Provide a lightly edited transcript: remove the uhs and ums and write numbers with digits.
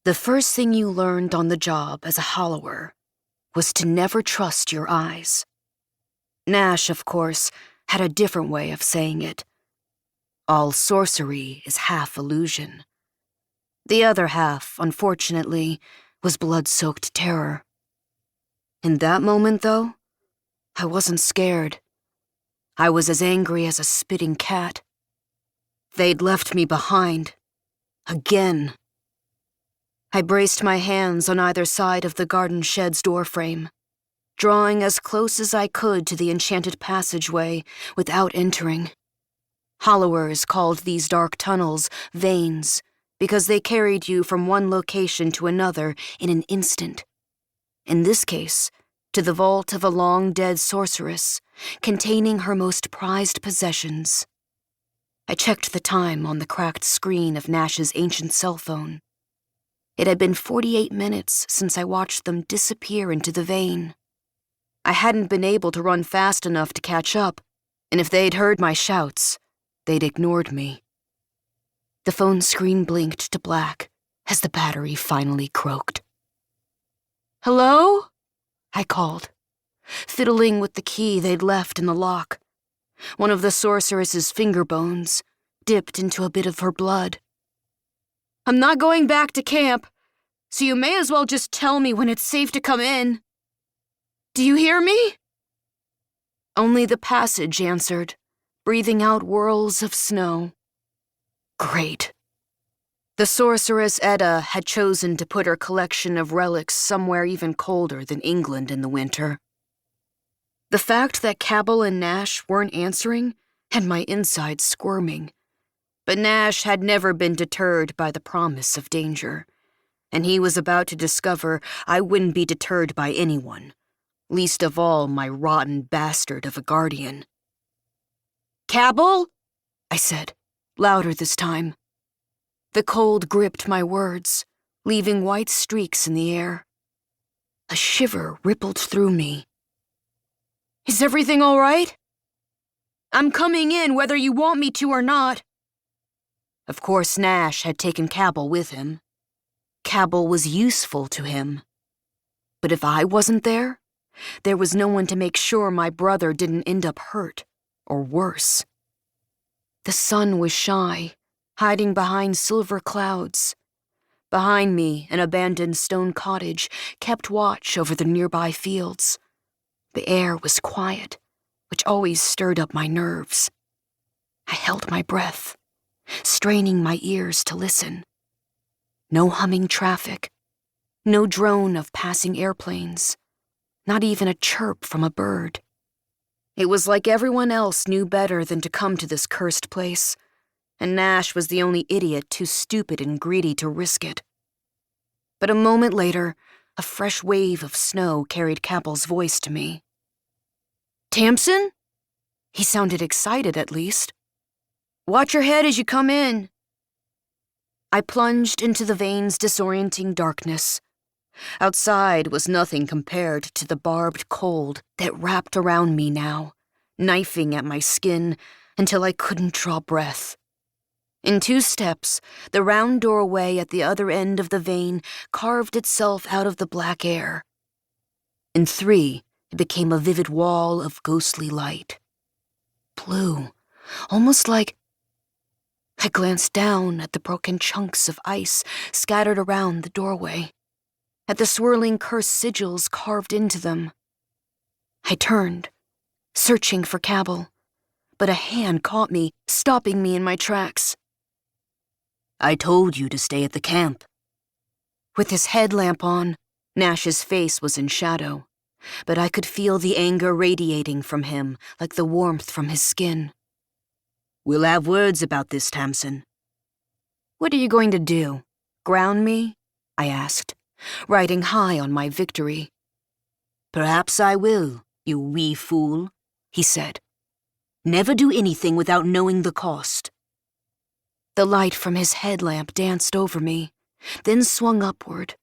The first thing you learned on the job as a hollower was to never trust your eyes. Nash, of course, had a different way of saying it. All sorcery is half illusion. The other half, unfortunately, was blood-soaked terror. In that moment, though, I wasn't scared. I was as angry as a spitting cat. They'd left me behind. Again. I braced my hands on either side of the garden shed's doorframe, drawing as close as I could to the enchanted passageway without entering. Hollowers called these dark tunnels veins because they carried you from one location to another in an instant. In this case, to the vault of a long-dead sorceress, containing her most prized possessions. I checked the time on the cracked screen of Nash's ancient cell phone. It had been 48 minutes since I watched them disappear into the vein. I hadn't been able to run fast enough to catch up, and if they'd heard my shouts, they'd ignored me. The phone screen blinked to black as the battery finally croaked. "Hello?" I called, fiddling with the key they'd left in the lock. One of the sorceress's finger bones dipped into a bit of her blood. "I'm not going back to camp, so you may as well just tell me when it's safe to come in. Do you hear me?" Only the passage answered, breathing out whirls of snow. Great. The sorceress Edda had chosen to put her collection of relics somewhere even colder than England in the winter. The fact that Cabell and Nash weren't answering had my insides squirming. But Nash had never been deterred by the promise of danger, and he was about to discover I wouldn't be deterred by anyone, least of all my rotten bastard of a guardian. "Cabell?" I said, louder this time. The cold gripped my words, leaving white streaks in the air. A shiver rippled through me. "Is everything all right? I'm coming in whether you want me to or not." Of course, Nash had taken Cabell with him. Cabell was useful to him. But if I wasn't there, there was no one to make sure my brother didn't end up hurt, or worse. The sun was shy, hiding behind silver clouds. Behind me, an abandoned stone cottage kept watch over the nearby fields. The air was quiet, which always stirred up my nerves. I held my breath, straining my ears to listen. No humming traffic, no drone of passing airplanes, not even a chirp from a bird. It was like everyone else knew better than to come to this cursed place, and Nash was the only idiot too stupid and greedy to risk it. But a moment later, a fresh wave of snow carried Cabell's voice to me. "Tamsin?" He sounded excited, at least. "Watch your head as you come in." I plunged into the vein's disorienting darkness. Outside was nothing compared to the barbed cold that wrapped around me now, knifing at my skin until I couldn't draw breath. In 2 steps, the round doorway at the other end of the vein carved itself out of the black air. In 3, it became a vivid wall of ghostly light. Blue, almost like... I glanced down at the broken chunks of ice scattered around the doorway, at the swirling cursed sigils carved into them. I turned, searching for Cabell, but a hand caught me, stopping me in my tracks. "I told you to stay at the camp." With his headlamp on, Nash's face was in shadow, but I could feel the anger radiating from him like the warmth from his skin. "We'll have words about this, Tamsin." "What are you going to do? Ground me?" I asked, riding high on my victory. "Perhaps I will, you wee fool," he said. "Never do anything without knowing the cost." The light from his headlamp danced over me, then swung upward,